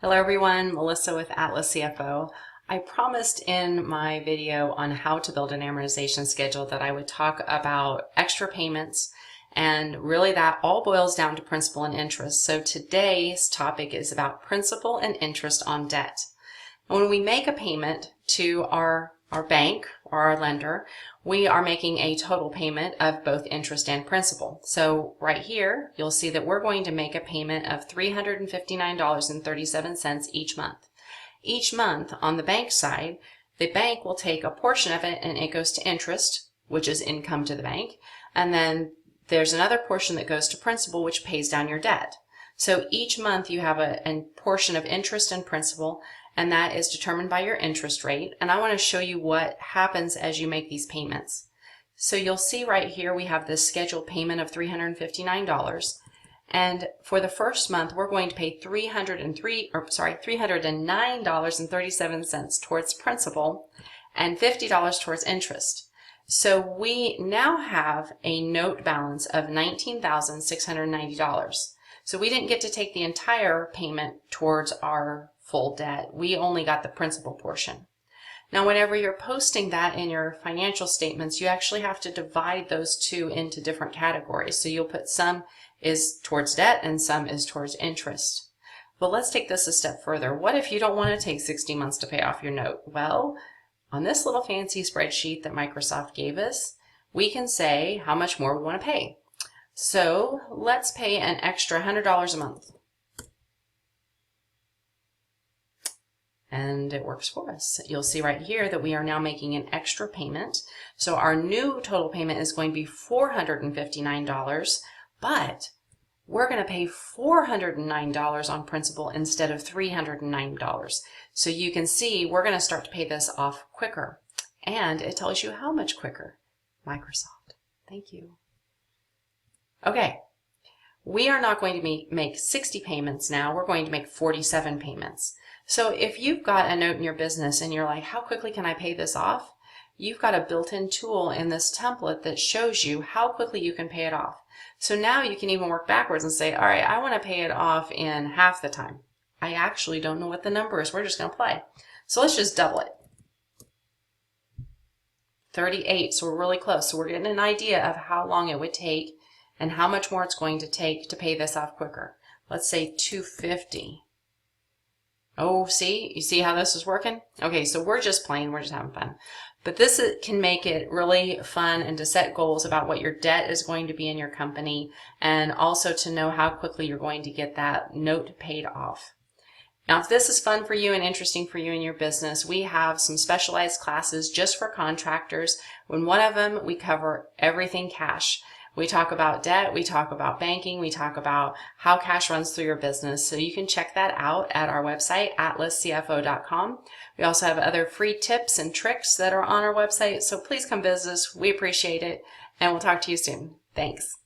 Hello everyone, Melissa with Atlas CFO. I promised in my video on how to build an amortization schedule that I would talk about extra payments, and really that all boils down to principal and interest. So today's topic is about principal and interest on debt. When we make a payment to our bank or our lender, we are making a total payment of both interest and principal. So right here, you'll see that we're going to make a payment of $359.37 each month. Each month on the bank side, the bank will take a portion of it and it goes to interest, which is income to the bank. And then there's another portion that goes to principal, which pays down your debt. So each month you have a portion of interest and principal, and that is determined by your interest rate. And I want to show you what happens as you make these payments. So you'll see right here we have this scheduled payment of $359. And for the first month, we're going to pay $309.37 towards principal and $50 towards interest. So we now have a note balance of $19,690. So we didn't get to take the entire payment towards our full debt. We only got the principal portion. Now, whenever you're posting that in your financial statements, you actually have to divide those two into different categories. So you'll put some is towards debt and some is towards interest. But let's take this a step further. What if you don't want to take 60 months to pay off your note? Well, on this little fancy spreadsheet that Microsoft gave us, we can say how much more we want to pay. So let's pay an extra $100 a month. And it works for us. You'll see right here that we are now making an extra payment. So our new total payment is going to be $459, but we're going to pay $409 on principal instead of $309. So you can see we're going to start to pay this off quicker. And it tells you how much quicker. Microsoft. Thank you. Okay. We are not going to make 60 payments now. We're going to make 47 payments. So if you've got a note in your business and you're like, how quickly can I pay this off? You've got a built-in tool in this template that shows you how quickly you can pay it off. So now you can even work backwards and say, all right, I want to pay it off in half the time. I actually don't know what the number is. We're just going to play. So let's just double it. 38. So we're really close. So we're getting an idea of how long it would take and how much more it's going to take to pay this off quicker. Let's say 250. Oh, see? You see how this is working? Okay, so we're just playing. We're just having fun. But this can make it really fun and to set goals about what your debt is going to be in your company, and also to know how quickly you're going to get that note paid off. Now, if this is fun for you and interesting for you in your business, we have some specialized classes just for contractors. In one of them, we cover everything cash. We talk about debt, we talk about banking, we talk about how cash runs through your business. So you can check that out at our website, atlascfo.com. We also have other free tips and tricks that are on our website. So please come visit us. We appreciate it. And we'll talk to you soon. Thanks.